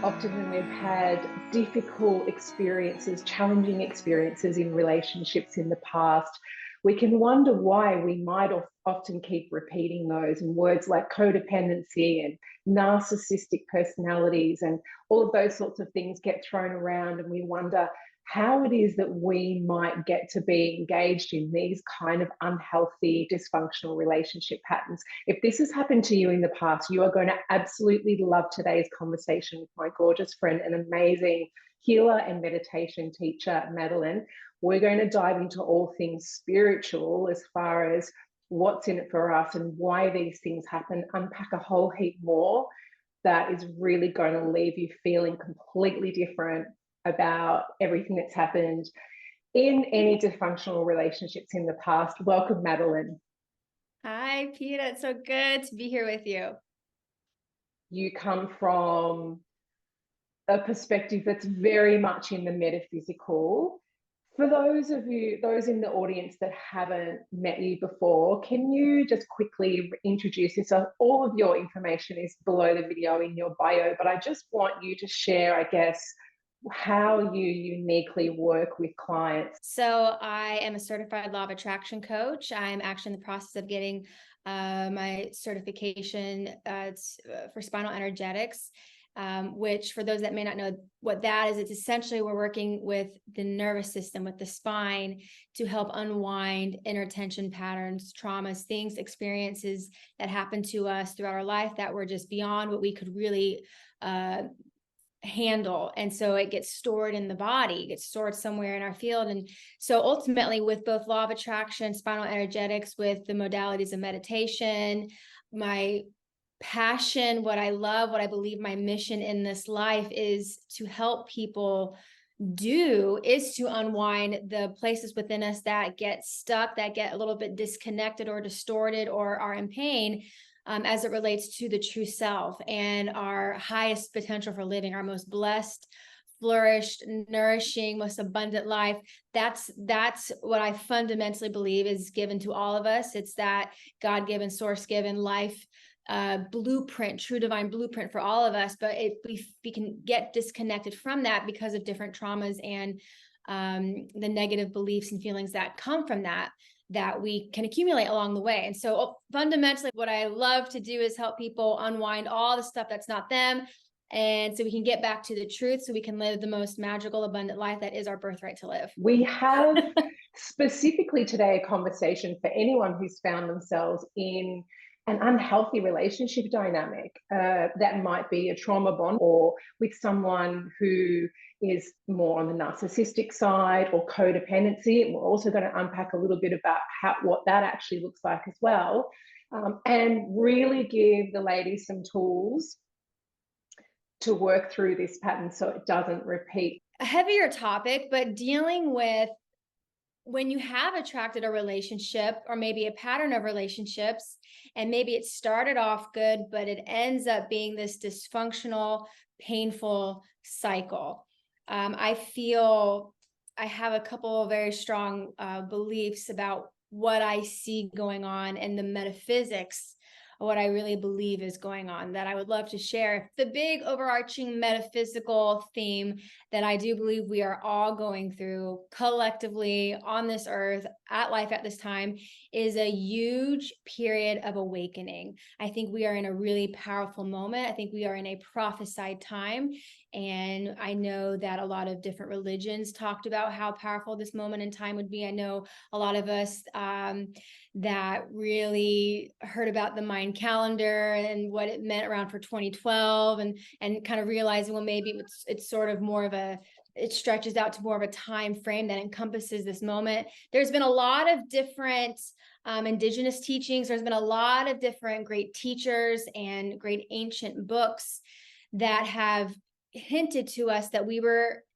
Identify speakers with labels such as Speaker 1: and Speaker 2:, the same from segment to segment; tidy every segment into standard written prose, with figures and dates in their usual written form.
Speaker 1: often when we've had difficult experiences, challenging experiences in relationships in the past, we can wonder why we might often keep repeating those. And words like codependency and narcissistic personalities and all of those sorts of things get thrown around, and we wonder how it is that we might get to be engaged in these kind of unhealthy, dysfunctional relationship patterns. If this has happened to you in the past, you are going to absolutely love today's conversation with my gorgeous friend and amazing healer and meditation teacher, Madeline. We're going to dive into all things spiritual as far as what's in it for us and why these things happen, unpack a whole heap more that is really going to leave you feeling completely different about everything that's happened in any dysfunctional relationships in the past. Welcome, Madeline.
Speaker 2: Hi, Peter. It's so good to be here with you.
Speaker 1: You come from a perspective that's very much in the metaphysical. For those of you, those in the audience that haven't met you before, can you just quickly introduce yourself? All of your information is below the video in your bio, but I just want you to share, I guess, how you uniquely work with clients.
Speaker 2: So I am a certified law of attraction coach. I'm actually in the process of getting my certification for spinal energetics, which for those that may not know what that is, it's essentially we're working with the nervous system, with the spine to help unwind inner tension patterns, traumas, things, experiences that happen to us throughout our life that were just beyond what we could really handle. And so it gets stored in the body, it gets stored somewhere in our field. And so ultimately with both law of attraction, spinal energetics, with the modalities of meditation, my passion, what I love, what I believe my mission in this life is to help people is to unwind the places within us that get stuck, that get a little bit disconnected or distorted or are in pain, as it relates to the true self and our highest potential for living, our most blessed, flourished, nourishing, most abundant life. That's what I fundamentally believe is given to all of us. It's that God-given, source-given life blueprint, true divine blueprint for all of us. But we can get disconnected from that because of different traumas and the negative beliefs and feelings that come from that we can accumulate along the way. And so fundamentally, what I love to do is help people unwind all the stuff that's not them. And so we can get back to the truth so we can live the most magical, abundant life that is our birthright to live.
Speaker 1: We have specifically today a conversation for anyone who's found themselves in an unhealthy relationship dynamic that might be a trauma bond, or with someone who is more on the narcissistic side or codependency. And we're also going to unpack a little bit about what that actually looks like as well, and really give the ladies some tools to work through this pattern so it doesn't repeat.
Speaker 2: A heavier topic, but dealing with when you have attracted a relationship or maybe a pattern of relationships, and maybe it started off good, but it ends up being this dysfunctional, painful cycle. I feel I have a couple of very strong beliefs about what I see going on and the metaphysics of what I really believe is going on that I would love to share. The big overarching metaphysical theme that I do believe we are all going through collectively on this earth at life at this time is a huge period of awakening. I think we are in a really powerful moment. I think we are in a prophesied time. And I know that a lot of different religions talked about how powerful this moment in time would be. I know a lot of us that really heard about the Mayan calendar and what it meant around for 2012, and kind of realizing, well, maybe it's sort of more of it stretches out to more of a time frame that encompasses this moment. There's been a lot of different indigenous teachings. There's been a lot of different great teachers and great ancient books that have hinted to us that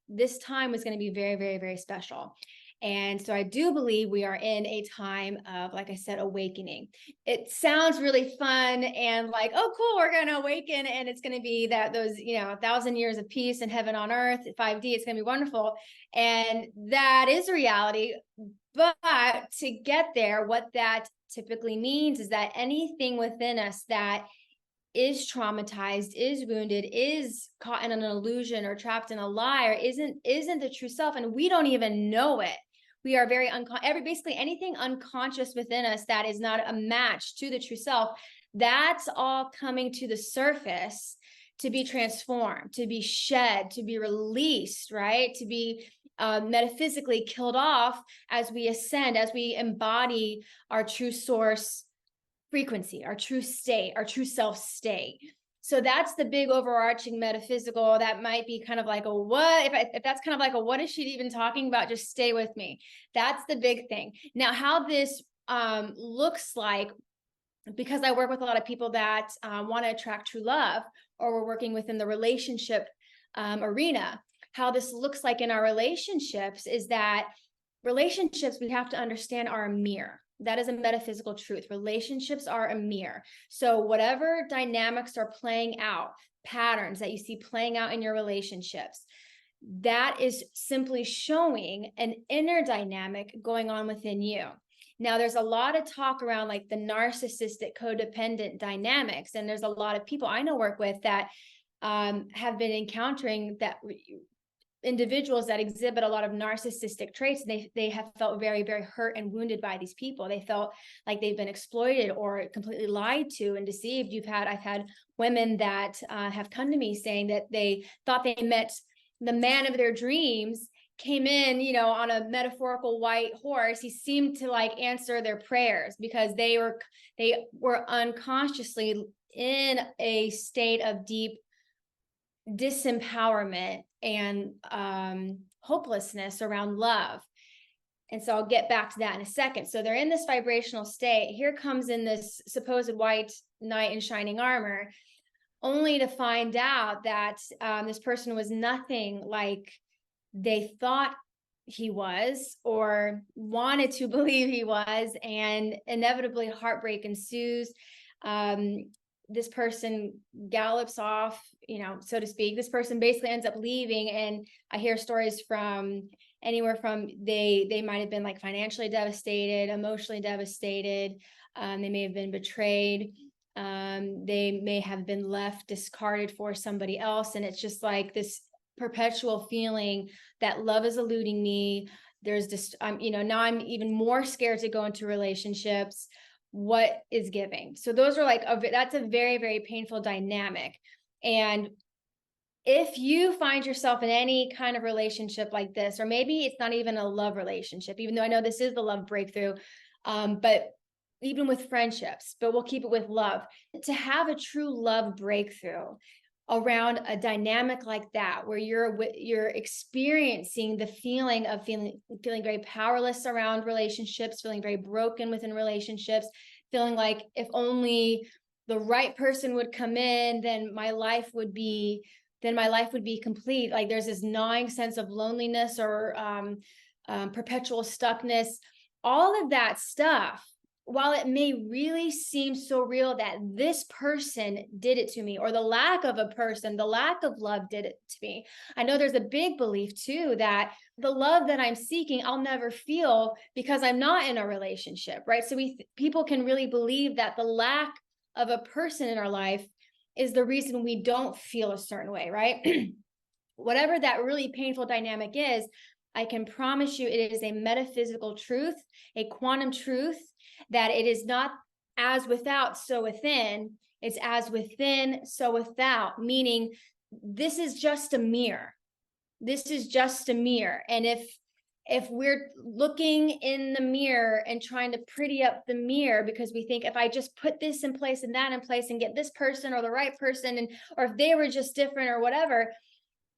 Speaker 2: this time was going to be very, very, very special. And so I do believe we are in a time of, like I said, awakening. It sounds really fun and like, oh, cool, we're going to awaken. And it's going to be those 1,000 years of peace and heaven on earth, 5D, it's going to be wonderful. And that is a reality. But to get there, what that typically means is that anything within us that is traumatized, is wounded, is caught in an illusion or trapped in a lie, or isn't the true self, and we don't even know it. We are very basically anything unconscious within us that is not a match to the true self, that's all coming to the surface to be transformed, to be shed, to be released, right? To be metaphysically killed off as we ascend, as we embody our true source frequency, our true state, our true self state. So that's the big overarching metaphysical. That might be kind of like a what, if that's kind of like a what is she even talking about? Just stay with me. That's the big thing. Now, how this looks like, because I work with a lot of people that want to attract true love, or we're working within the relationship arena, how this looks like in our relationships is that relationships, we have to understand, are a mirror. That is a metaphysical truth. Relationships are a mirror. So whatever dynamics are playing out, patterns that you see playing out in your relationships, that is simply showing an inner dynamic going on within you. Now, there's a lot of talk around like the narcissistic codependent dynamics. And there's a lot of people I know work with that have been encountering that individuals that exhibit a lot of narcissistic traits. They have felt very, very hurt and wounded by these people. They felt like they've been exploited or completely lied to and deceived. I've had women that have come to me saying that they thought they met the man of their dreams, came in, on a metaphorical white horse. He seemed to like answer their prayers because they were unconsciously in a state of deep disempowerment and hopelessness around love. And so I'll get back to that in a second. So they're in this vibrational state. Here comes in this supposed white knight in shining armor, only to find out that this person was nothing like they thought he was or wanted to believe he was, and inevitably heartbreak ensues. This person gallops off, so to speak. This person basically ends up leaving, and I hear stories from anywhere from they might have been like financially devastated, emotionally devastated. They may have been betrayed. They may have been left discarded for somebody else, and it's just like this perpetual feeling that love is eluding me. There's this, now I'm even more scared to go into relationships. What is giving? So those are like, that's a very, very painful dynamic. And if you find yourself in any kind of relationship like this, or maybe it's not even a love relationship, even though I know this is the love breakthrough, but even with friendships, but we'll keep it with love, to have a true love breakthrough around a dynamic like that, where you're experiencing the feeling of feeling very powerless around relationships, feeling very broken within relationships, feeling like if only the right person would come in, then my life would be complete. Like there's this gnawing sense of loneliness or perpetual stuckness. All of that stuff, while it may really seem so real that this person did it to me, or the lack of a person, the lack of love did it to me, I know there's a big belief too that the love that I'm seeking, I'll never feel because I'm not in a relationship, right? So people can really believe that the lack of a person in our life is the reason we don't feel a certain way, right? Whatever that really painful dynamic is, I can promise you it is a metaphysical truth, a quantum truth, that it is not as without, so within. It's as within, so without, meaning this is just a mirror. This is just a mirror. And if we're looking in the mirror and trying to pretty up the mirror because we think if I just put this in place and that in place and get this person or the right person, or if they were just different or whatever,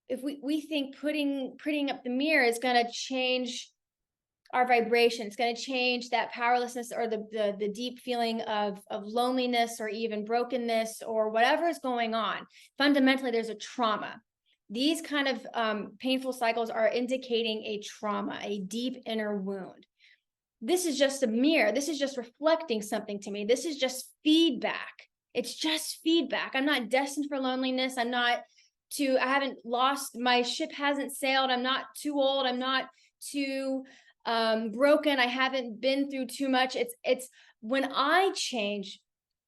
Speaker 2: if we think prettying up the mirror is going to change our vibration, it's going to change that powerlessness or the deep feeling of loneliness or even brokenness or whatever is going on. Fundamentally, there's a trauma. These kind of painful cycles are indicating a trauma, a deep inner wound. This is just a mirror. This is just reflecting something to me. This is just feedback. It's just feedback. I'm not destined for loneliness. I haven't lost, my ship hasn't sailed. I'm not too old. I'm not too broken. I haven't been through too much. It's when I change,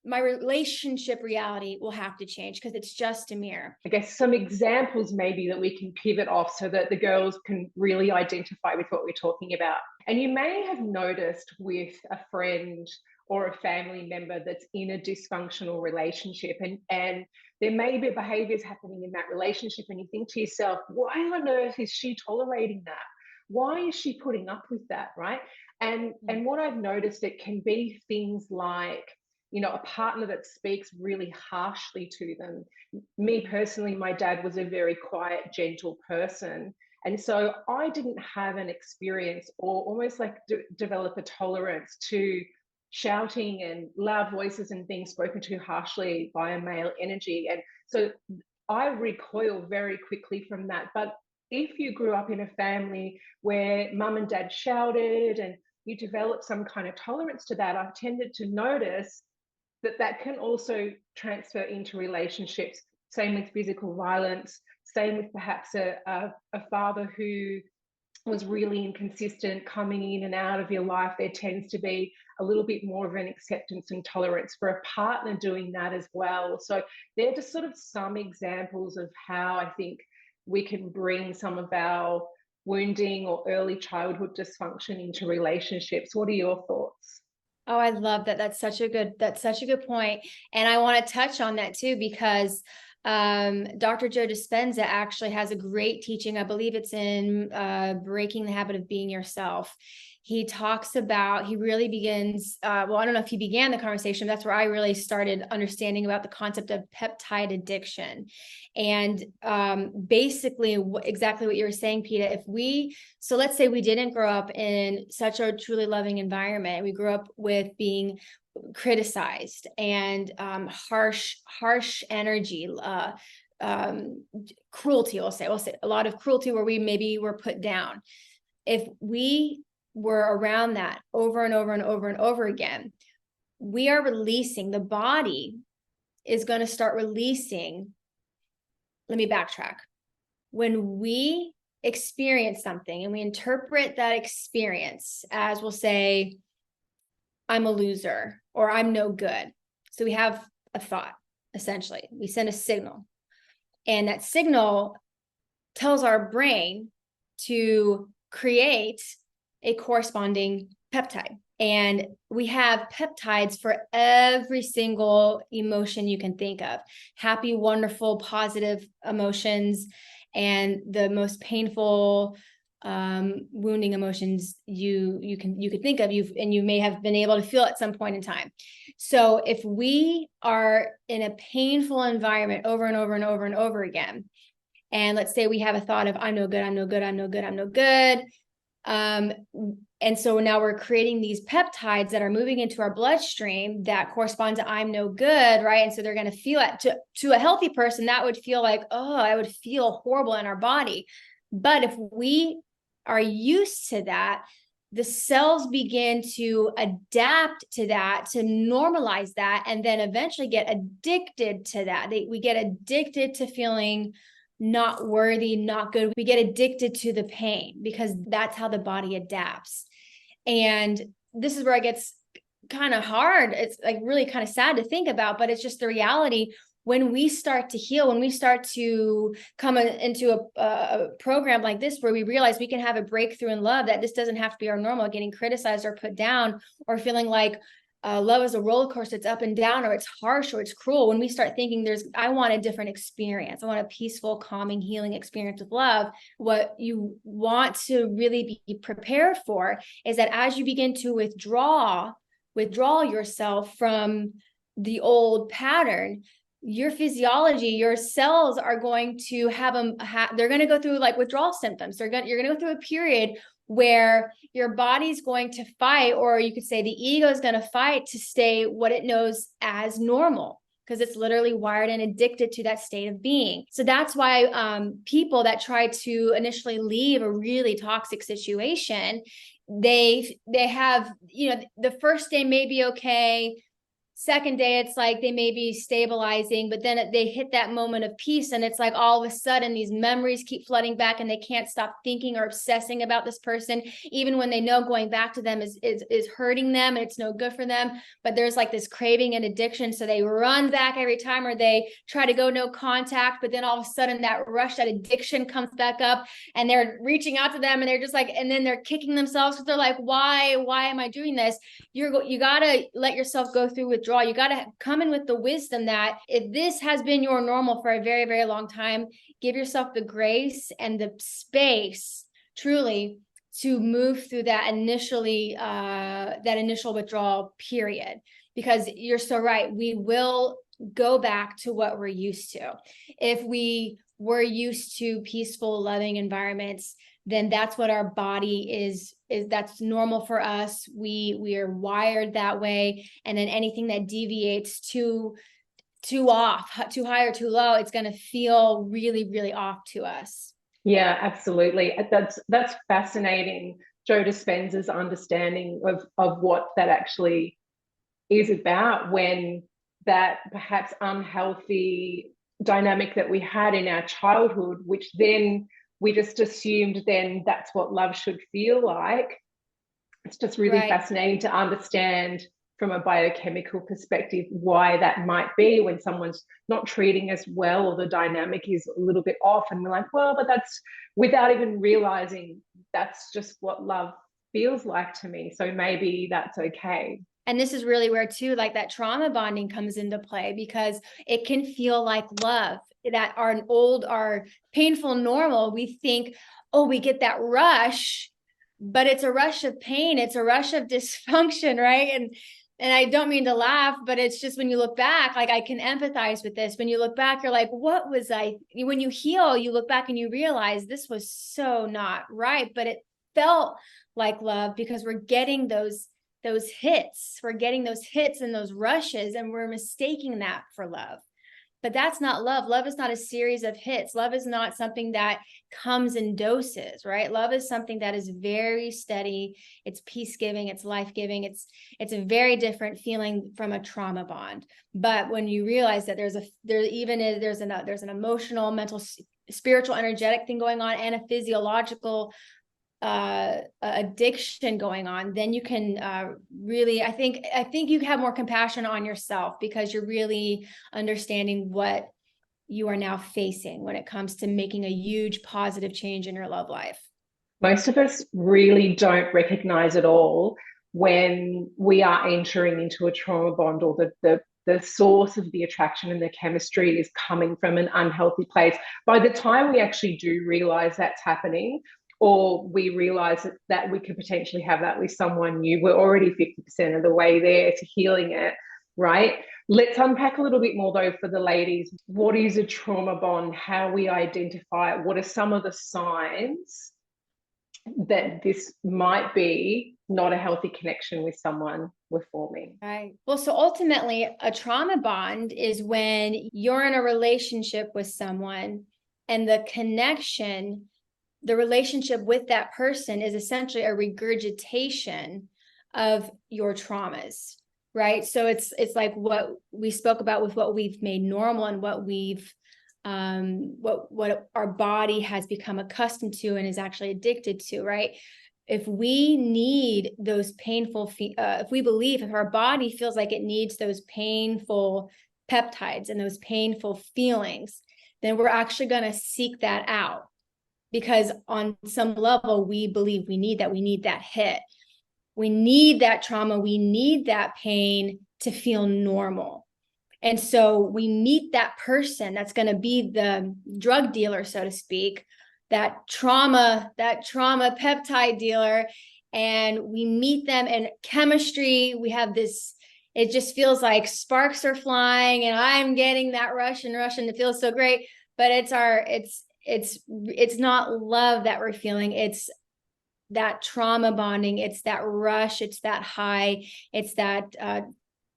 Speaker 2: my relationship reality will have to change because it's just a mirror.
Speaker 1: I guess some examples maybe that we can pivot off so that the girls can really identify with what we're talking about. And you may have noticed with a friend or a family member that's in a dysfunctional relationship, and there may be behaviors happening in that relationship, and you think to yourself, why on earth is she tolerating that? Why is she putting up with that, right? And what I've noticed, it can be things like, you know, a partner that speaks really harshly to them. Me personally, my dad was a very quiet, gentle person. And so I didn't have an experience or almost like develop a tolerance to shouting and loud voices and being spoken to harshly by a male energy. And so I recoil very quickly from that. But if you grew up in a family where mum and dad shouted and you develop some kind of tolerance to that, I've tended to notice that that can also transfer into relationships. Same with physical violence, same with perhaps a father who was really inconsistent coming in and out of your life. There tends to be a little bit more of an acceptance and tolerance for a partner doing that as well. So they're just sort of some examples of how I think we can bring some of our wounding or early childhood dysfunction into relationships. What are your thoughts?
Speaker 2: Oh, I love that. That's such a good point. And I want to touch on that too, because Dr. Joe Dispenza actually has a great teaching. I believe it's in Breaking the Habit of Being Yourself. He talks about, he really begins, well, I don't know if he began the conversation. That's where I really started understanding about the concept of peptide addiction. And basically exactly what you were saying, Peta, so let's say we didn't grow up in such a truly loving environment. We grew up with being criticized and harsh energy, cruelty, we'll say a lot of cruelty where we maybe were put down. If we were around that over and over and over and over again, we are releasing, the body is going to start releasing. Let me backtrack. When we experience something and we interpret that experience as, we'll say, I'm a loser or I'm no good. So we have a thought, essentially. We send a signal. And that signal tells our brain to create a corresponding peptide. And we have peptides for every single emotion you can think of. Happy, wonderful, positive emotions, and the most painful, wounding emotions you could think of, and you may have been able to feel at some point in time. So if we are in a painful environment over and over and over and over again, and let's say we have a thought of I'm no good, I'm no good, I'm no good, I'm no good. And so now we're creating these peptides that are moving into our bloodstream that correspond to I'm no good, right? And so they're going to feel it to a healthy person, that would feel like, oh, I would feel horrible in our body. But if we are used to that, the cells begin to adapt to that, to normalize that, and then eventually get addicted to that. We get addicted to feeling not worthy, not good. We get addicted to the pain because that's how the body adapts. And this is where it gets kind of hard. It's like really kind of sad to think about, but it's just the reality. When we start to heal, when we start to come into a program like this, where we realize we can have a breakthrough in love, that this doesn't have to be our normal, getting criticized or put down or feeling like love is a roller coaster, it's up and down, or it's harsh, or it's cruel. When we start thinking I want a different experience, I want a peaceful, calming, healing experience with love, what you want to really be prepared for is that as you begin to withdraw yourself from the old pattern, your physiology, your cells are going to they're going to go through like withdrawal symptoms. You're going to go through a period where your body's going to fight, or you could say the ego is going to fight to stay what it knows as normal, because it's literally wired and addicted to that state of being. So that's why people that try to initially leave a really toxic situation, they have, the first day may be okay. Second day, it's like they may be stabilizing, but then they hit that moment of peace. And it's like all of a sudden these memories keep flooding back and they can't stop thinking or obsessing about this person, even when they know going back to them is hurting them and it's no good for them. But there's like this craving and addiction. So they run back every time, or they try to go no contact, but then all of a sudden that rush, that addiction comes back up and they're reaching out to them and they're just like, and then they're kicking themselves because they're like, why am I doing this? You got to let yourself go through withdrawal. You got to come in with the wisdom that if this has been your normal for a very, very long time, give yourself the grace and the space truly to move through that initial withdrawal period, because you're so right. We will go back to what we're used to. If we were used to peaceful, loving environments, then that's what our body is that's normal for us. We are wired that way. And then anything that deviates too off, too high or too low, it's going to feel really, really off to us.
Speaker 1: Yeah, absolutely. That's fascinating. Joe Dispenza's understanding of what that actually is about, when that perhaps unhealthy dynamic that we had in our childhood, which then we just assumed then that's what love should feel like. It's just really fascinating to understand from a biochemical perspective why that might be when someone's not treating us well, or the dynamic is a little bit off, and we're like, well, but that's, without even realizing, that's just what love feels like to me, so maybe that's okay.
Speaker 2: And this is really where too, like that trauma bonding comes into play, because it can feel like love, that our painful normal, we think, oh, we get that rush, but it's a rush of pain. It's a rush of dysfunction, right? And I don't mean to laugh, but it's just, when you look back, like I can empathize with this. When you look back, you're like, what was when you heal, you look back and you realize this was so not right, but it felt like love, because we're getting those hits. We're getting those hits and those rushes, and we're mistaking that for love. But that's not love. Love is not a series of hits. Love is not something that comes in doses, right? Love is something that is very steady. It's peace-giving, it's life-giving. It's a very different feeling from a trauma bond. But when you realize that there's an emotional, mental, spiritual, energetic thing going on, and a physiological addiction going on, then you can really, I think you have more compassion on yourself, because you're really understanding what you are now facing when it comes to making a huge positive change in your love life.
Speaker 1: Most of us really don't recognize at all when we are entering into a trauma bond, or the source of the attraction and the chemistry is coming from an unhealthy place. By the time we actually do realize that's happening, or we realize that we could potentially have that with someone new, we're already 50% of the way there to healing it, right? Let's unpack a little bit more, though, for the ladies. What is a trauma bond? How we identify it? What are some of the signs that this might be not a healthy connection with someone we're forming?
Speaker 2: Right. Well, so ultimately, a trauma bond is when you're in a relationship with someone, and the relationship with that person is essentially a regurgitation of your traumas, right? So it's like what we spoke about with what we've made normal, and what we've what our body has become accustomed to and is actually addicted to, right? If we need those painful, if our body feels like it needs those painful peptides and those painful feelings, then we're actually going to seek that out. Because on some level, we believe we need that hit. We need that trauma. We need that pain to feel normal. And so we meet that person that's going to be the drug dealer, so to speak, that trauma peptide dealer. And we meet them, and chemistry, we have this, it just feels like sparks are flying, and I'm getting that rush, and it feels so great. But it's not love that we're feeling. It's that trauma bonding. It's that rush. It's that high. It's that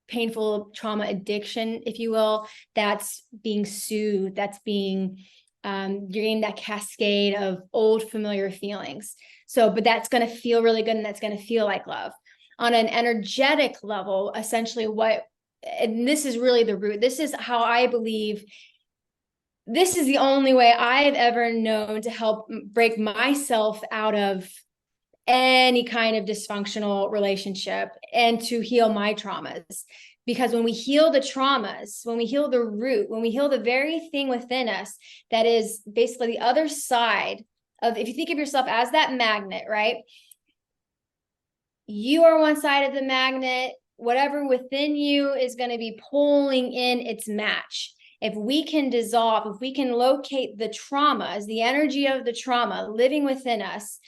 Speaker 2: painful trauma addiction, if you will, that's being soothed. That's being, you're getting that cascade of old familiar feelings. So, but that's going to feel really good, and that's going to feel like love. On an energetic level, essentially what and this is really the root. This is how I believe, this is the only way I've ever known to help break myself out of any kind of dysfunctional relationship and to heal my traumas. Because when we heal the traumas, when we heal the root, when we heal the very thing within us that is basically the other side of, if you think of yourself as that magnet, right? You are one side of the magnet, whatever within you is going to be pulling in its match. If we can dissolve, if we can locate the traumas, the energy of the trauma living within us,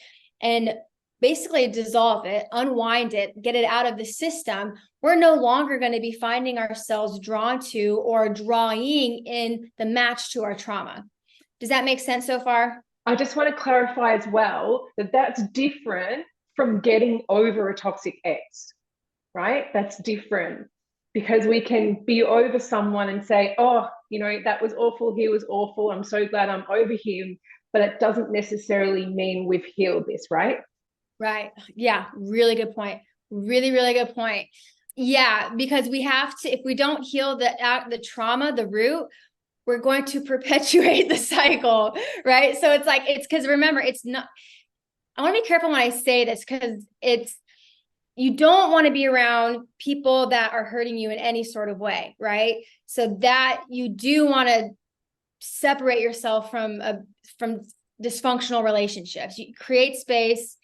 Speaker 2: and basically dissolve it, unwind it, get it out of the system, we're no longer going to be finding ourselves drawn to or drawing in the match to our trauma. Does that make sense so far?
Speaker 1: I just want to clarify as well that that's different from getting over a toxic ex, right? That's different, because we can be over someone and say, oh, you know, that was awful. He was awful. I'm so glad I'm over him. But it doesn't necessarily mean we've healed this, right?
Speaker 2: Right. Yeah. Really good point. Really, really good point. Yeah. Because we have to, if we don't heal the trauma, the root, we're going to perpetuate the cycle. Right. So it's like, it's because remember, it's not, I want to be careful when I say this, because you don't want to be around people that are hurting you in any sort of way. Right. So that you do want to separate yourself from dysfunctional relationships. You create space,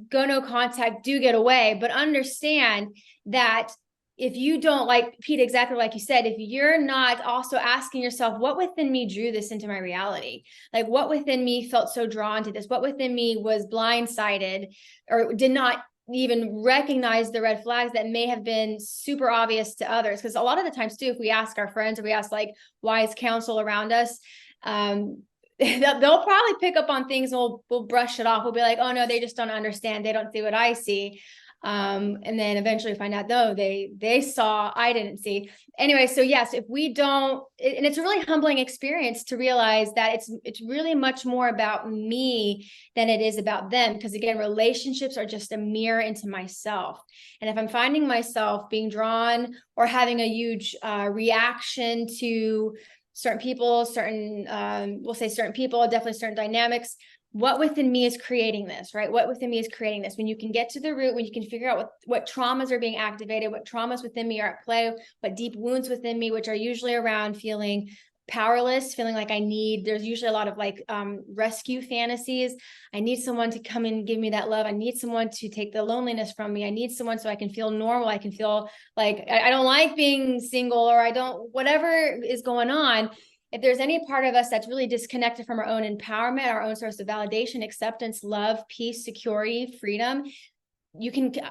Speaker 2: go no contact, do get away, but understand that if you don't, like Pete, exactly like you said, if you're not also asking yourself, what within me drew this into my reality? Like what within me felt so drawn to this? What within me was blindsided or did not even recognize the red flags that may have been super obvious to others? Because a lot of the times too, if we ask our friends or we ask like wise counsel around us, they'll probably pick up on things and we'll brush it off. We'll be like, oh no, they just don't understand. They don't see what I see. And then eventually find out, no, they saw, I didn't see. Anyway, so yes, if we don't, and it's a really humbling experience to realize that it's really much more about me than it is about them. Because again, relationships are just a mirror into myself. And if I'm finding myself being drawn or having a huge reaction to certain people, we'll say certain people, definitely certain dynamics, what within me is creating this, right? What within me is creating this? When you can get to the root, when you can figure out what traumas are being activated, what traumas within me are at play, what deep wounds within me, which are usually around feeling powerless, feeling like there's usually a lot of like rescue fantasies. I need someone to come and give me that love. I need someone to take the loneliness from me. I need someone so I can feel normal. I can feel like I don't like being single, or I don't, whatever is going on. If there's any part of us that's really disconnected from our own empowerment, our own source of validation, acceptance, love, peace, security, freedom,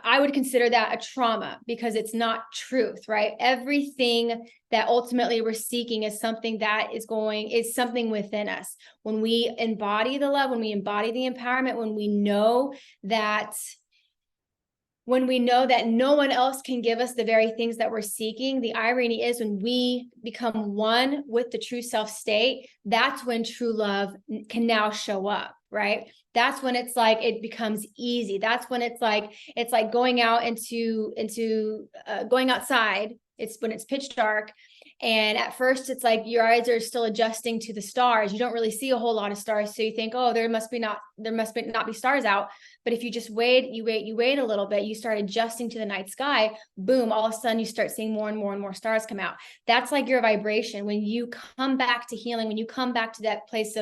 Speaker 2: I would consider that a trauma, because it's not truth, right? Everything that ultimately we're seeking is something that is something within us. When we embody the love, when we embody the empowerment, when we know that no one else can give us the very things that we're seeking, the irony is when we become one with the true self state, that's when true love can now show up, right? That's when it's like it becomes easy. That's when it's like going out going outside. It's when it's pitch dark. And at first it's like your eyes are still adjusting to the stars. You don't really see a whole lot of stars. So you think, oh, there must not be stars out. But if you just wait a little bit, you start adjusting to the night sky, boom, all of a sudden you start seeing more and more and more stars come out. That's like your vibration. When you come back to healing, when you come back to that place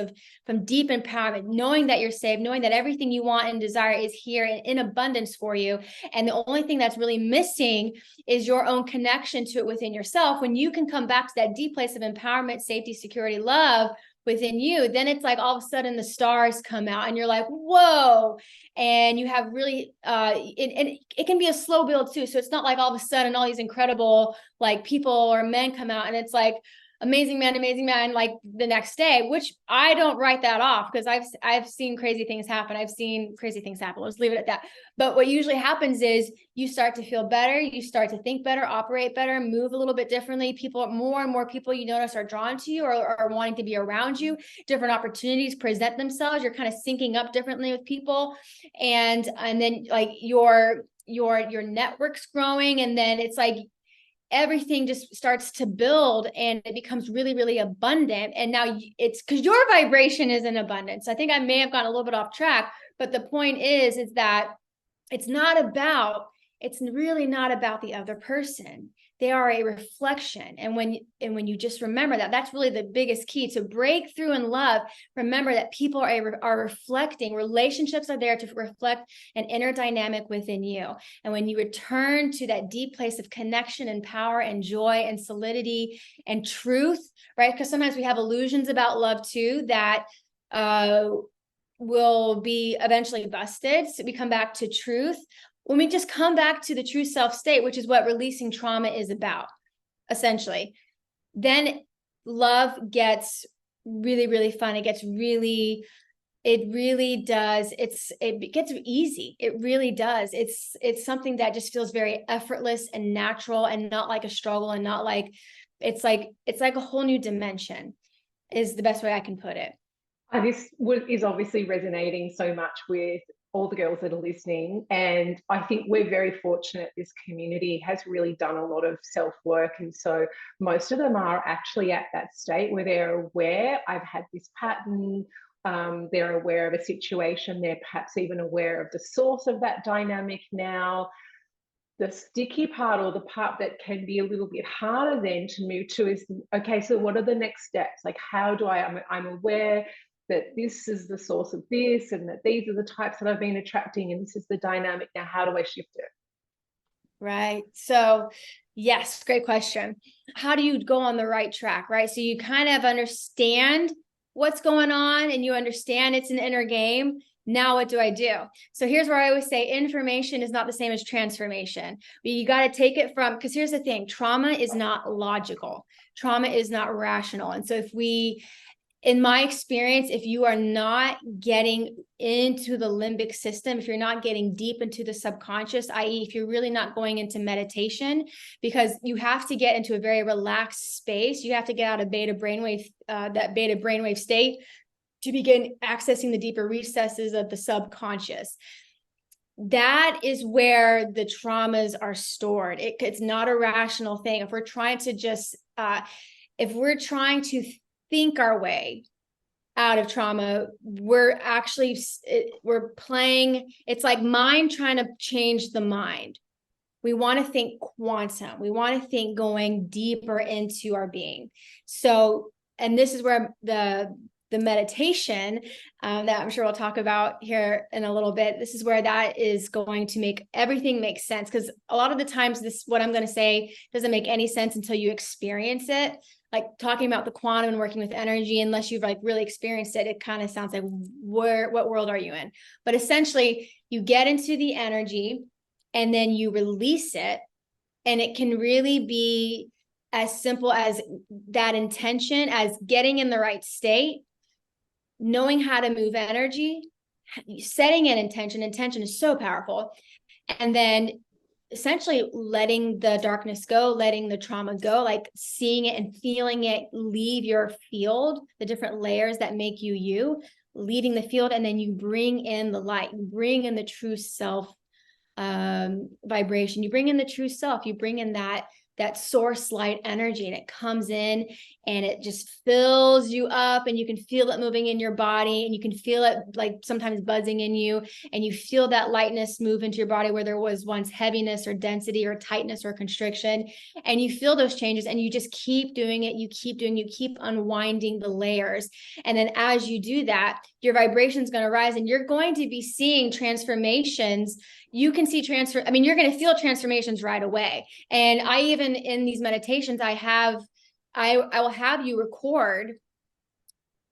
Speaker 2: from deep empowerment, knowing that you're safe, knowing that everything you want and desire is here in abundance for you. And the only thing that's really missing is your own connection to it within yourself. When you can come back to that deep place of empowerment, safety, security, love within you, then it's like all of a sudden the stars come out and you're like, whoa. And you have really it can be a slow build too. So it's not like all of a sudden all these incredible like people or men come out and it's like amazing man like the next day, which I don't write that off, because I've seen crazy things happen. Let's leave it at that. But what usually happens is you start to feel better, you start to think better, operate better, move a little bit differently. More and more people you notice are drawn to you or are wanting to be around you. Different opportunities present themselves. You're kind of syncing up differently with people, and then like your network's growing, and then it's like everything just starts to build and it becomes really, really abundant. And now it's because your vibration is in abundance. I think I may have gotten a little bit off track, but the point is that it's really not about the other person. They are a reflection. And when you just remember that, that's really the biggest key to break through in love. Remember that people are reflecting. Relationships are there to reflect an inner dynamic within you. And when you return to that deep place of connection and power and joy and solidity and truth, right? Because sometimes we have illusions about love too that will be eventually busted. So we come back to truth. When we just come back to the true self state, which is what releasing trauma is about, essentially, then love gets really, really fun. It really does. It gets easy. It really does. It's something that just feels very effortless and natural and not like a struggle and not like, it's like a whole new dimension is the best way I can put it.
Speaker 1: This is obviously resonating so much with all the girls that are listening. And I think we're very fortunate. This community has really done a lot of self-work. And so most of them are actually at that state where they're aware, I've had this pattern, they're aware of a situation, they're perhaps even aware of the source of that dynamic now. The sticky part, or the part that can be a little bit harder then to move to, is, okay, so what are the next steps? Like, how do I'm aware that this is the source of this, and that these are the types that I've been attracting, and this is the dynamic. Now, how do I shift it?
Speaker 2: Right. So yes, great question. How do you go on the right track, right? So you kind of understand what's going on and you understand it's an inner game. Now, what do I do? So here's where I always say information is not the same as transformation. But you got to take it from, because here's the thing, trauma is not logical. Trauma is not rational. And so in my experience, if you are not getting into the limbic system, if you're not getting deep into the subconscious, i.e., if you're really not going into meditation, because you have to get into a very relaxed space, you have to get out of that beta brainwave state to begin accessing the deeper recesses of the subconscious. That is where the traumas are stored. It's not a rational thing. If we're trying to think our way out of trauma, we're playing, it's like mind trying to change the mind. We want to think quantum. We want to think going deeper into our being. So, and this is where the meditation that I'm sure we'll talk about here in a little bit, this is where that is going to make everything make sense. Because a lot of the times what I'm going to say doesn't make any sense until you experience it. Like talking about the quantum and working with energy, unless you've like really experienced it, it kind of sounds like, what world are you in? But essentially you get into the energy and then you release it. And it can really be as simple as that intention, as getting in the right state, knowing how to move energy, setting an intention. Intention is so powerful. And then essentially letting the darkness go, letting the trauma go, like seeing it and feeling it leave your field, the different layers that make you, leaving the field. And then you bring in the light, bring in the true self vibration. You bring in the true self, you bring in that source light energy, and it comes in and it just fills you up, and you can feel it moving in your body, and you can feel it like sometimes buzzing in you, and you feel that lightness move into your body where there was once heaviness or density or tightness or constriction, and you feel those changes, and you just keep doing it. You keep unwinding the layers. And then as you do that, your vibration is going to rise, and you're going to be seeing transformations. You can see you're going to feel transformations right away. And I even in these meditations, I will have you record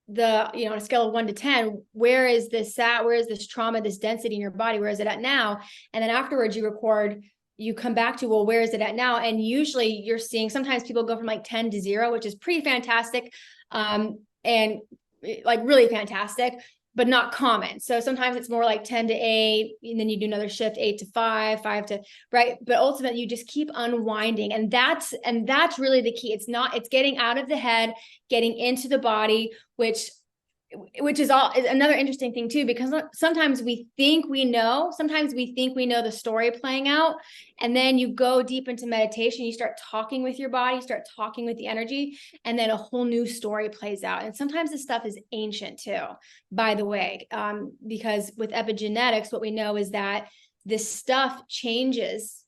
Speaker 2: on a scale of 1 to 10, where is this at? Where is this trauma, this density in your body? Where is it at now? And then afterwards you come back to, well, where is it at now? And usually you're seeing, sometimes people go from like 10 to 0, which is pretty fantastic. And like really fantastic, but not common. So sometimes it's more like 10 to 8, and then you do another shift, 8 to 5, 5 to, right? But ultimately you just keep unwinding. And that's really the key. It's getting out of the head, getting into the body, which which is another interesting thing too, because sometimes we think we know the story playing out, and then you go deep into meditation, you start talking with your body, start talking with the energy, and then a whole new story plays out. And sometimes this stuff is ancient too, by the way, because with epigenetics, what we know is that this stuff changes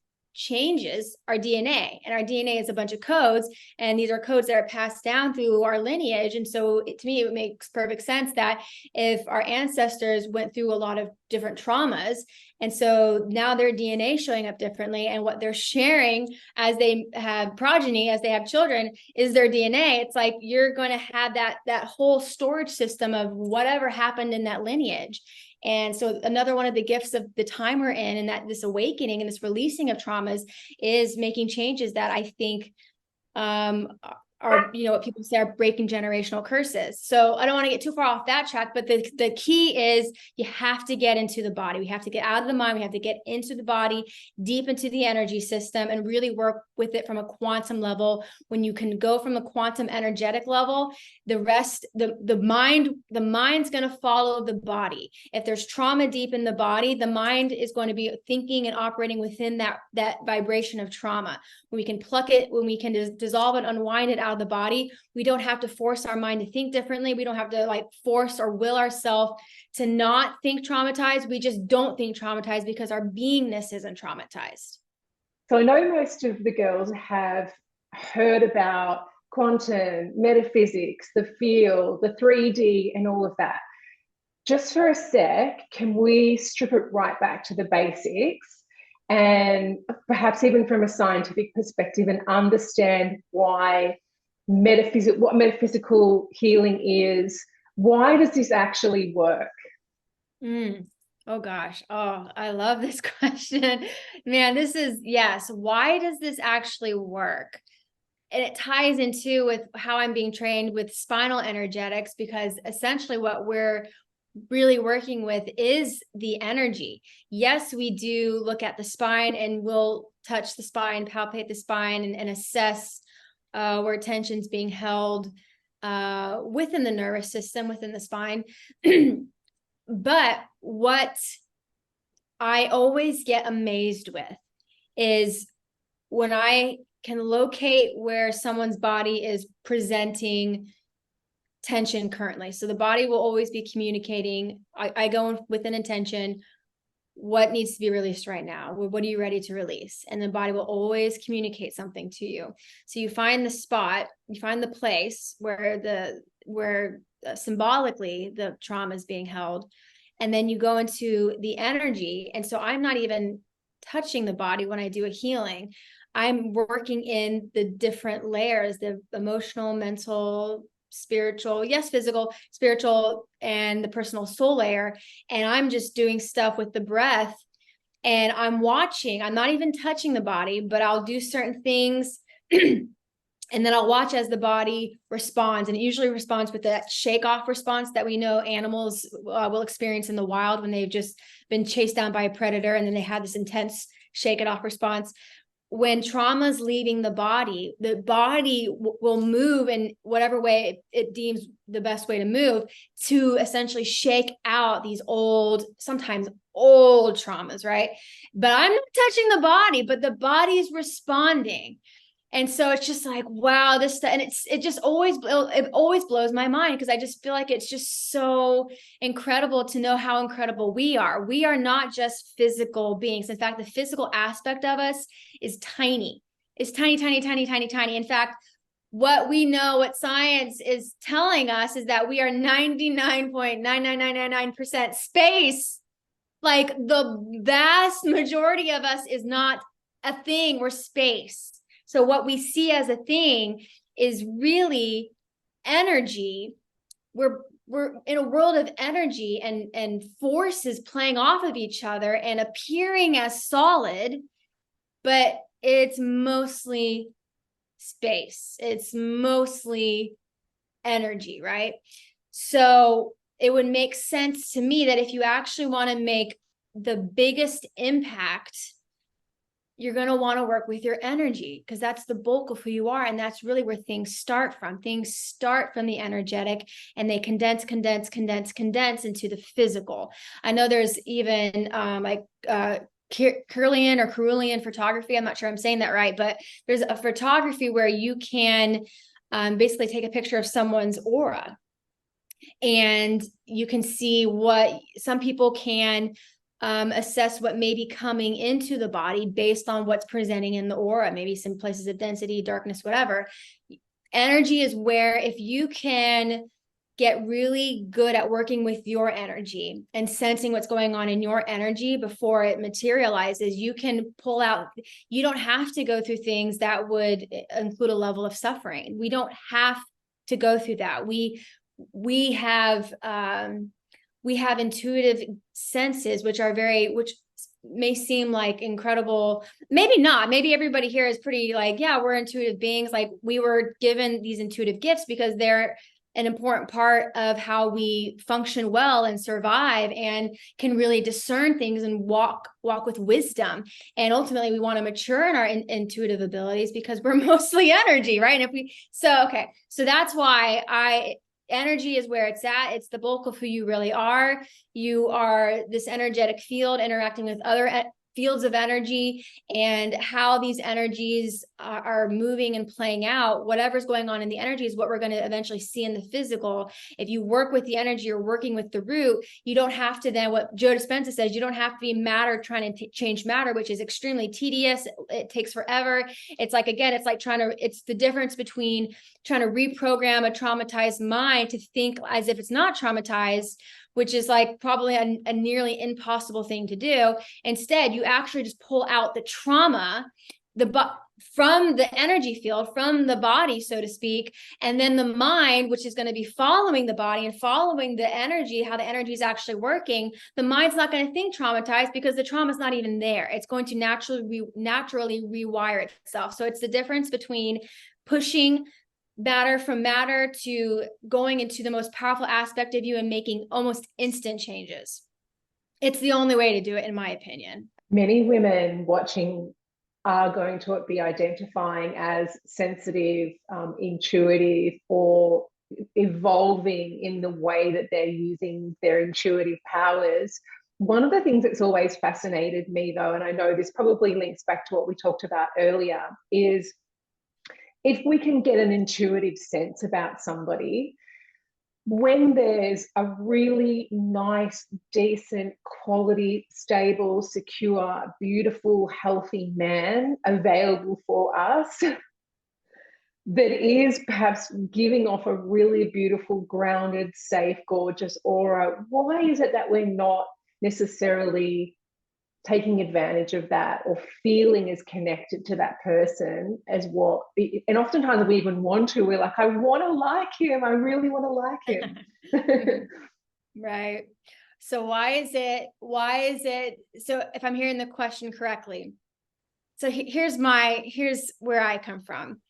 Speaker 2: our DNA, and our DNA is a bunch of codes, and these are codes that are passed down through our lineage. And so to me, it makes perfect sense that if our ancestors went through a lot of different traumas, and so now their DNA is showing up differently, and what they're sharing as they have progeny, as they have children, is their DNA. It's like you're going to have that whole storage system of whatever happened in that lineage. And so another one of the gifts of the time we're in, and that this awakening and this releasing of traumas, is making changes that I think are, what people say are breaking generational curses. So I don't want to get too far off that track, but the key is you have to get into the body. We have to get out of the mind. We have to get into the body, deep into the energy system, and really work with it from a quantum level. When you can go from a quantum energetic level, the rest, the mind's going to follow the body. If there's trauma deep in the body, the mind is going to be thinking and operating within that vibration of trauma. When we can pluck it, when we can dissolve it, unwind it out of the body, we don't have to force our mind to think differently. We don't have to force or will ourselves to not think traumatized. We just don't think traumatized because our beingness isn't traumatized.
Speaker 1: So I know most of the girls have heard about quantum, metaphysics, the field, the 3D, and all of that. Just for a sec, can we strip it right back to the basics, and perhaps even from a scientific perspective, and understand why what metaphysical healing is? Why does this actually work?
Speaker 2: Oh gosh. Oh, I love this question. Man, yes. Why does this actually work? And it ties into with how I'm being trained with spinal energetics, because essentially what we're really working with is the energy. Yes, we do look at the spine, and we'll touch the spine, palpate the spine, and assess where tension's being held within the nervous system, within the spine. But what I always get amazed with is when I can locate where someone's body is presenting tension currently. So the body will always be communicating. I go with an intention. What needs to be released right now? What are you ready to release? And the body will always communicate something to you. So you find the spot, you find the place where symbolically the trauma is being held. And then you go into the energy. And so I'm not even touching the body when I do a healing. I'm working in the different layers, the emotional, mental, spiritual, yes, physical, spiritual, and the personal soul layer. And I'm just doing stuff with the breath, and I'm watching. I'm not even touching the body, but I'll do certain things and then I'll watch as the body responds. And it usually responds with that shake off response that we know animals will experience in the wild when they've just been chased down by a predator, and then they have this intense shake it off response. When trauma's leaving the body will move in whatever way it deems the best way to move, to essentially shake out these sometimes old traumas, right? But I'm not touching the body, but the body's responding. And so it's just like, wow, this stuff. And it always blows my mind, because I just feel like it's just so incredible to know how incredible we are. We are not just physical beings. In fact, the physical aspect of us is tiny. It's tiny, tiny, tiny, tiny, tiny. In fact, what we know, what science is telling us, is that we are 99.99999% space. Like the vast majority of us is not a thing. We're space. So what we see as a thing is really energy. We're in a world of energy and forces playing off of each other and appearing as solid, but it's mostly space. It's mostly energy, right? So it would make sense to me that if you actually want to make the biggest impact, you're going to want to work with your energy, because that's the bulk of who you are. And that's really where things start from. Things start from the energetic, and they condense into the physical. I know there's even Carolean photography. I'm not sure I'm saying that right, but there's a photography where you can basically take a picture of someone's aura, and you can see what some people can assess what may be coming into the body based on what's presenting in the aura, maybe some places of density, darkness, whatever. Energy is where, if you can get really good at working with your energy and sensing what's going on in your energy before it materializes, you can pull out, you don't have to go through things that would include a level of suffering. We don't have to go through that. We have intuitive senses, which may seem like incredible. Maybe not. Maybe everybody here is pretty like, yeah, we're intuitive beings. Like, we were given these intuitive gifts because they're an important part of how we function well and survive, and can really discern things and walk with wisdom. And ultimately, we want to mature in our intuitive abilities, because we're mostly energy, right? And so that's why energy is where it's at. It's the bulk of who you really are. You are this energetic field interacting with other fields of energy, and how these energies are moving and playing out. Whatever's going on in the energy is what we're going to eventually see in the physical. If you work with the energy, you're working with the root. You don't have to then, what Joe Dispenza says, you don't have to be matter trying to change matter, which is extremely tedious. It takes forever. It's like, again, it's the difference between trying to reprogram a traumatized mind to think as if it's not traumatized, which is like probably a nearly impossible thing to do. Instead, you actually just pull out the trauma, from the energy field, from the body, so to speak. And then the mind, which is going to be following the body and following the energy, how the energy is actually working. The mind's not going to think traumatized, because the trauma is not even there. It's going to naturally rewire itself. So it's the difference between pushing from matter to going into the most powerful aspect of you and making almost instant changes. It's the only way to do it, in my opinion.
Speaker 1: Many women watching are going to be identifying as sensitive, intuitive, or evolving in the way that they're using their intuitive powers. One of the things that's always fascinated me, though, and I know this probably links back to what we talked about earlier, is if we can get an intuitive sense about somebody, when there's a really nice, decent, quality, stable, secure, beautiful, healthy man available for us that is perhaps giving off a really beautiful, grounded, safe, gorgeous aura, why is it that we're not necessarily taking advantage of that, or feeling as connected to that person as what, and oftentimes we even we're like, I want to like him, I really want to like him.
Speaker 2: Right. So why is it, so if I'm hearing the question correctly, so here's where I come from.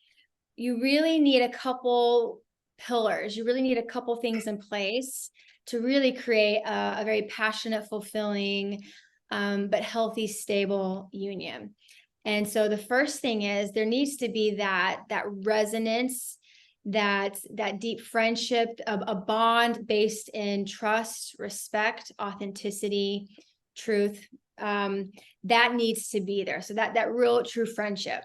Speaker 2: You really need a couple pillars. You really need a couple things in place to really create a very passionate, fulfilling, but healthy, stable union. And so the first thing is there needs to be that resonance, that deep friendship, a bond based in trust, respect, authenticity, truth. That needs to be there. So that real true friendship.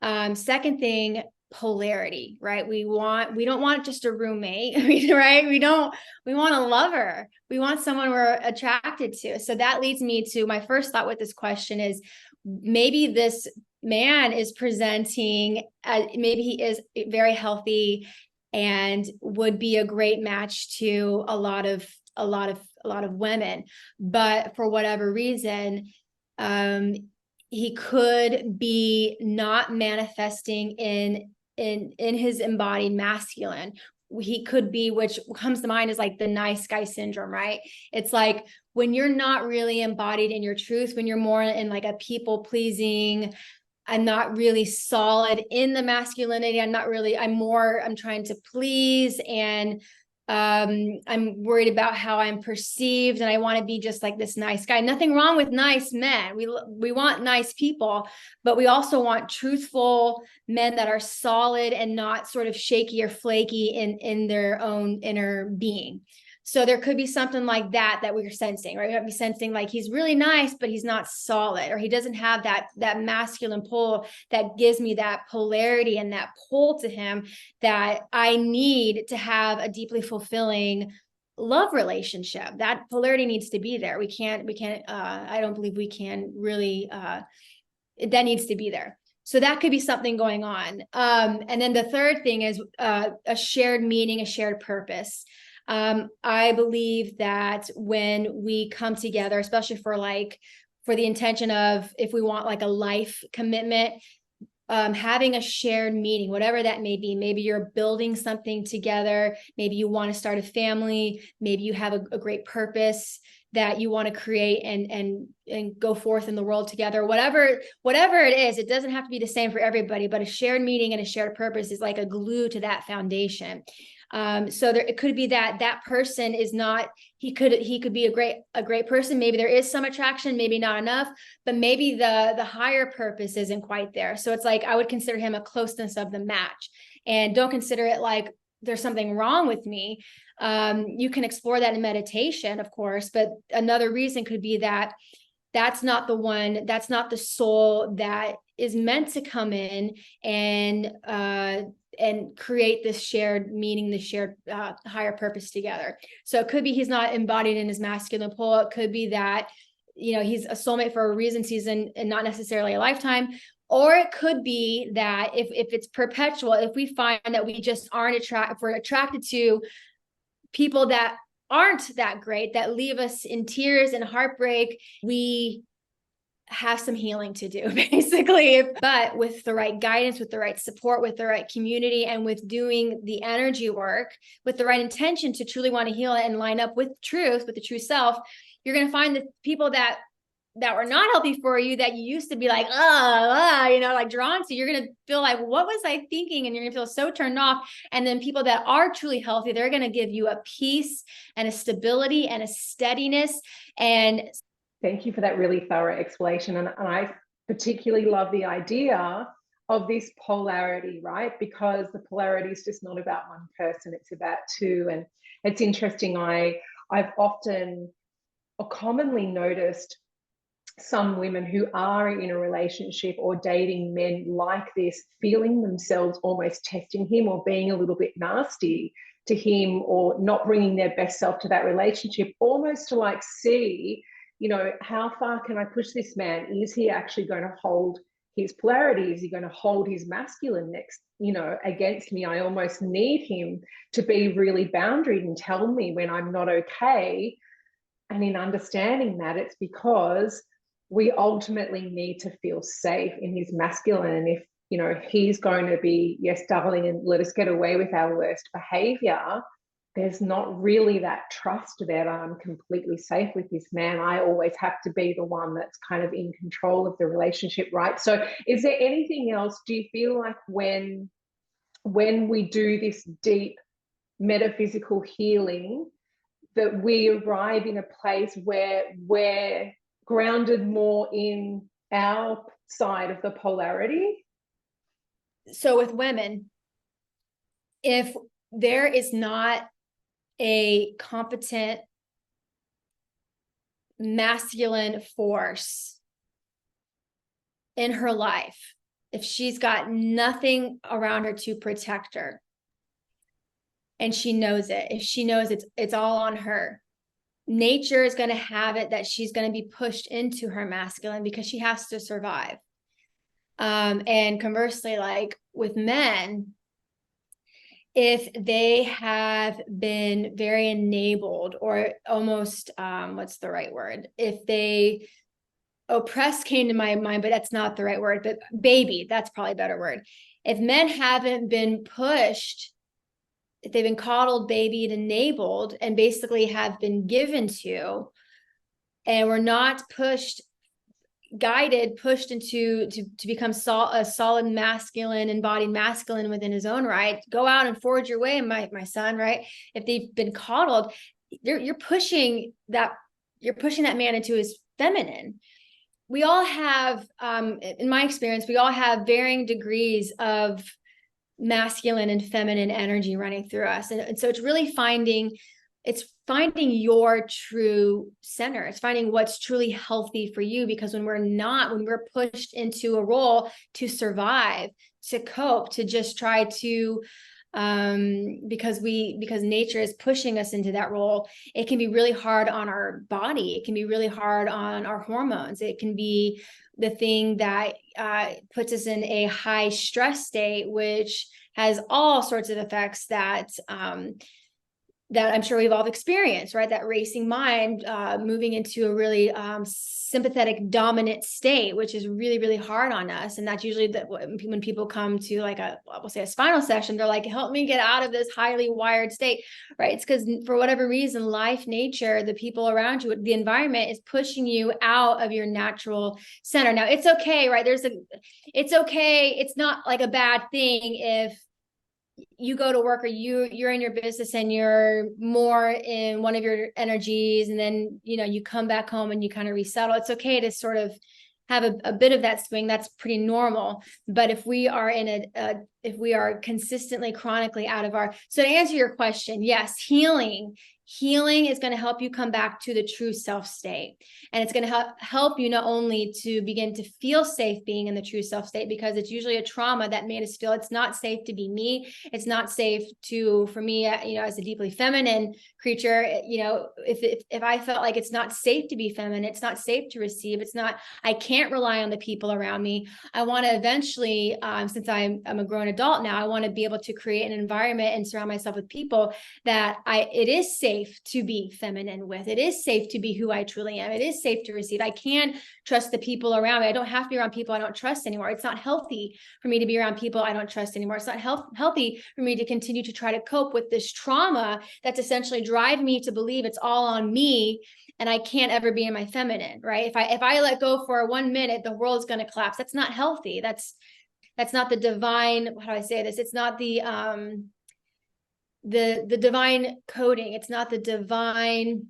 Speaker 2: Second thing, polarity, right? We don't want just a roommate, right? We want a lover. We want someone we're attracted to. So that leads me to my first thought with this question is, maybe this man is presenting, maybe he is very healthy and would be a great match to a lot of women, but for whatever reason, he could be not manifesting in his embodied masculine. He could be, which comes to mind is like the nice guy syndrome, right? It's like when you're not really embodied in your truth, when you're more in like a people pleasing, I'm not really solid in the masculinity. I'm trying to please and I'm worried about how I'm perceived, and I want to be just like this nice guy. Nothing wrong with nice men. We want nice people, but we also want truthful men that are solid and not sort of shaky or flaky in their own inner being. So there could be something like that we're sensing, right? We might be sensing like he's really nice, but he's not solid, or he doesn't have that masculine pull that gives me that polarity and that pull to him that I need to have a deeply fulfilling love relationship. That polarity needs to be there. We can't, I don't believe we can really, that needs to be there. So that could be something going on. And then the third thing is a shared meaning, a shared purpose. I believe that when we come together, especially for the intention of, if we want like a life commitment, having a shared meaning, whatever that may be. Maybe you're building something together. Maybe you want to start a family. Maybe you have a great purpose that you want to create and go forth in the world together. Whatever it is, it doesn't have to be the same for everybody, but a shared meaning and a shared purpose is like a glue to that foundation. So it could be that person is not, he could be a great person. Maybe there is some attraction, maybe not enough, but maybe the higher purpose isn't quite there. So it's like, I would consider him a closeness of the match, and don't consider it like there's something wrong with me. You can explore that in meditation, of course, but another reason could be that that's not the one, that's not the soul that is meant to come in and create this shared meaning, this shared higher purpose together. So it could be he's not embodied in his masculine pull. It could be that, he's a soulmate for a reason, season, and not necessarily a lifetime. Or it could be that if it's perpetual, if we find that we just aren't if we're attracted to people that aren't that great, that leave us in tears and heartbreak, we have some healing to do, basically. But with the right guidance, with the right support, with the right community, and with doing the energy work, with the right intention to truly want to heal it and line up with truth, with the true self, you're going to find that people that were not healthy for you, that you used to be like, like drawn to, you're going to feel like, what was I thinking? And you're going to feel so turned off. And then people that are truly healthy, they're going to give you a peace and a stability and a steadiness. And
Speaker 1: thank you for that really thorough explanation. And I particularly love the idea of this polarity, right? Because the polarity is just not about one person, it's about two. And it's interesting, I've often or commonly noticed some women who are in a relationship or dating men like this, feeling themselves almost testing him or being a little bit nasty to him, or not bringing their best self to that relationship, almost to like see, how far can I push this man? Is he actually going to hold his polarity? Is he going to hold his masculine next, against me? I almost need him to be really boundaried and tell me when I'm not okay. And in understanding that, it's because we ultimately need to feel safe in his masculine. And if, he's going to be, yes, darling, and let us get away with our worst behavior, there's not really that trust that I'm completely safe with this man. I always have to be the one that's kind of in control of the relationship, right? So is there anything else? Do you feel like when we do this deep metaphysical healing, that we arrive in a place where we're grounded more in our side of the polarity?
Speaker 2: So with women, if there is not a competent masculine force in her life, if she's got nothing around her to protect her, and she knows it, if she knows it's all on her, nature is going to have it that she's going to be pushed into her masculine because she has to survive. And conversely, like with men, if they have been very enabled, or almost, what's the right word? If they, oppressed came to my mind, but that's not the right word, but baby, that's probably a better word. If men haven't been pushed, if they've been coddled, babied, enabled, and basically have been given to, and we're not pushed guided, pushed into to become a solid masculine, embodied masculine within his own right. Go out and forge your way, my son, right? If they've been coddled, you're pushing that man into his feminine. We all have, in my experience, we all have varying degrees of masculine and feminine energy running through us. And so it's really finding your true center. It's finding what's truly healthy for you, because when we're pushed into a role to survive, to cope, to just try to, because nature is pushing us into that role, it can be really hard on our body. It can be really hard on our hormones. It can be the thing that puts us in a high stress state, which has all sorts of effects that I'm sure we've all experienced, right? That racing mind, moving into a really sympathetic dominant state, which is really, really hard on us. And that's usually when people come to like we'll say a spinal session, they're like, help me get out of this highly wired state, right? It's because for whatever reason, life, nature, the people around you, the environment is pushing you out of your natural center. Now it's okay, right? It's okay. It's not like a bad thing if you go to work or you're in your business and you're more in one of your energies, and then you come back home and you kind of resettle. It's okay to sort of have a bit of that swing. That's pretty normal. But if we are if we are consistently, chronically out of so to answer your question, yes, healing is going to help you come back to the true self state. And it's going to help you not only to begin to feel safe being in the true self state, because it's usually a trauma that made us feel it's not safe to be me. It's not safe for me, as a deeply feminine creature, if I felt like it's not safe to be feminine, it's not safe to receive, I can't rely on the people around me. I want to eventually, since I'm a grown adult now, I want to be able to create an environment and surround myself with people that it is safe to be feminine with. It is safe to be who I truly am. It is safe to receive. I can trust the people around me. I don't have to be around people I don't trust anymore. It's not healthy for me to be around people I don't trust anymore. It's not healthy for me to continue to try to cope with this trauma that's essentially driving me to believe it's all on me and I can't ever be in my feminine, right? If I let go for 1 minute, the world's going to collapse. That's not healthy. That's not the divine, how do I say this? It's not the divine coding. It's not the divine,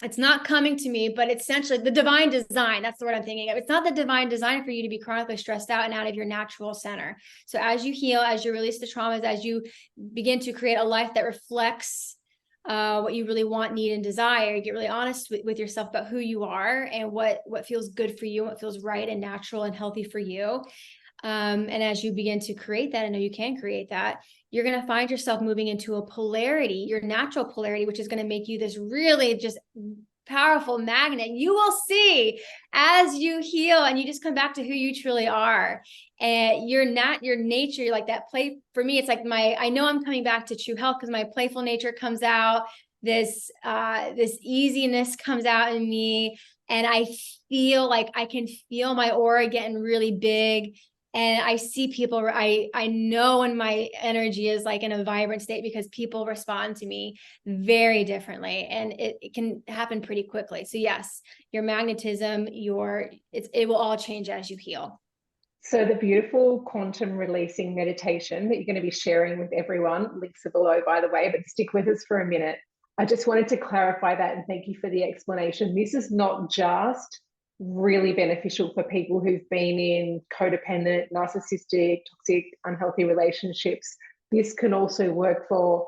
Speaker 2: it's not coming to me, but essentially the divine design. That's the word I'm thinking of. It's not the divine design for you to be chronically stressed out and out of your natural center. So as you heal, as you release the traumas, as you begin to create a life that reflects what you really want, need, and desire, you get really honest with yourself about who you are and what feels good for you, what feels right and natural and healthy for you. And as you begin to create that, I know you can create that, you're going to find yourself moving into a polarity, your natural polarity, which is going to make you this really just powerful magnet. You will see as you heal and you just come back to who you truly are. And your nature, like that play. For me, it's like I know I'm coming back to true health because my playful nature comes out. This easiness comes out in me. And I feel like I can feel my aura getting really big. And I see people, I know when my energy is like in a vibrant state because people respond to me very differently, and it can happen pretty quickly. So yes, your magnetism, it will all change as you heal.
Speaker 1: So the beautiful quantum releasing meditation that you're going to be sharing with everyone, links are below, by the way, but stick with us for a minute. I just wanted to clarify that, and thank you for the explanation. This is not just really beneficial for people who've been in codependent, narcissistic, toxic, unhealthy relationships. This can also work for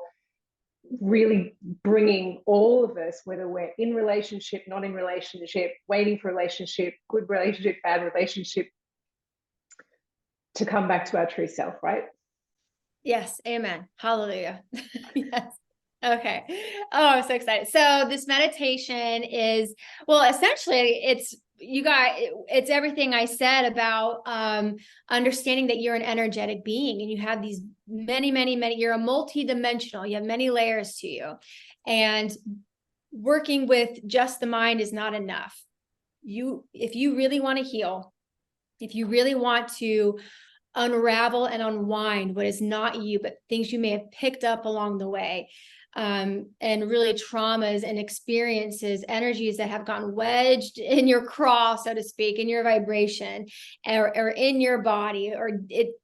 Speaker 1: really bringing all of us, whether we're in relationship, not in relationship, waiting for relationship, good relationship, bad relationship, to come back to our true self, right?
Speaker 2: Yes. Amen. Hallelujah. Yes. Okay. Oh, I'm so excited. So this meditation is, well, essentially it's everything I said about understanding that you're an energetic being and you have these many, you're a multi-dimensional, you have many layers to you, and working with just the mind is not enough. If you really want to heal, if you really want to unravel and unwind what is not you, but things you may have picked up along the way, and really traumas and experiences, energies that have gotten wedged in your craw, so to speak, in your vibration, or in your body, or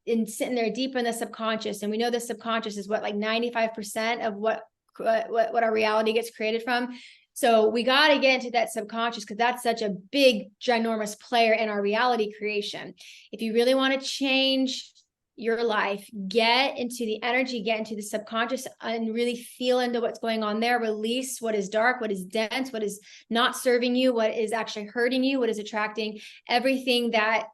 Speaker 2: in sitting there deep in the subconscious. And we know the subconscious is what, like 95% of what our reality gets created from. So we got to get into that subconscious, because that's such a big, ginormous player in our reality creation. If you really want to change your life, get into the energy, get into the subconscious, and really feel into what's going on there. Release what is dark, what is dense, what is not serving you, what is actually hurting you, what is attracting everything that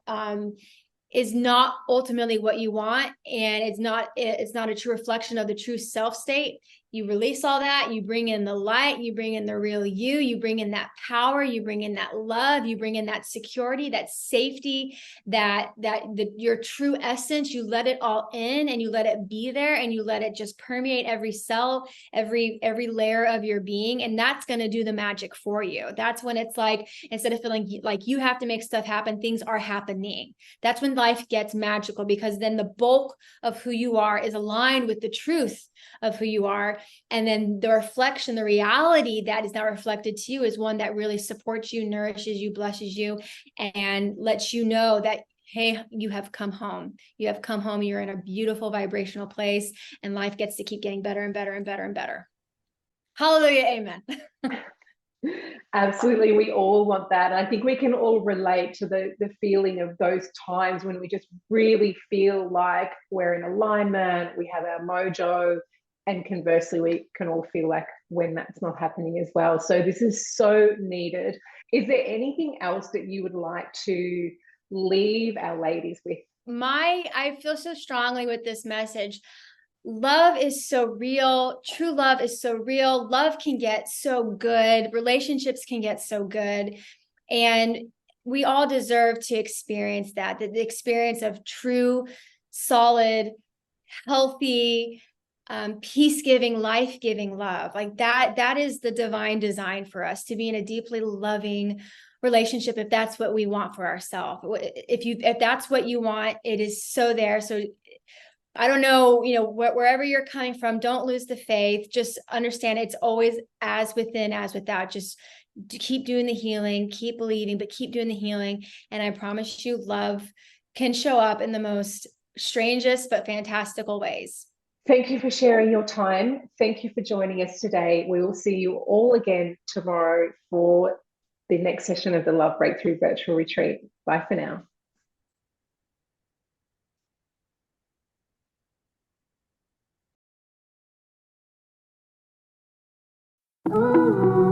Speaker 2: is not ultimately what you want, and it's not a true reflection of the true self state. You release all that, you bring in the light, you bring in the real you bring in that power, you bring in that love, you bring in that security, that safety, your true essence. You let it all in, and you let it be there, and you let it just permeate every cell, every layer of your being. And that's going to do the magic for you. That's when it's like, instead of feeling like you have to make stuff happen, things are happening. That's when life gets magical, because then the bulk of who you are is aligned with the truth of who you are. And then the reflection, the reality that is now reflected to you, is one that really supports you, nourishes you, blesses you, and lets you know that, hey, you have come home. You have come home. You're in a beautiful vibrational place, and life gets to keep getting better and better and better and better. Hallelujah. Amen.
Speaker 1: Absolutely. We all want that. And I think we can all relate to the feeling of those times when we just really feel like we're in alignment, we have our mojo, and conversely, we can all feel like when that's not happening as well. So this is so needed. Is there anything else that you would like to leave our ladies with?
Speaker 2: I feel so strongly with this message. Love is so real. True love is so real. Love can get so good. Relationships can get so good. And we all deserve to experience that, the experience of true, solid, healthy, peace-giving, life-giving love. Like that is the divine design for us, to be in a deeply loving relationship, if that's what we want for ourselves. If that's what you want, it is so there. So I don't know, wherever you're coming from, don't lose the faith. Just understand it's always as within, as without. Just keep doing the healing, keep believing, but keep doing the healing. And I promise you, love can show up in the most strangest but fantastical ways.
Speaker 1: Thank you for sharing your time. Thank you for joining us today. We will see you all again tomorrow for the next session of the Love Breakthrough Virtual Retreat. Bye for now. Ooh.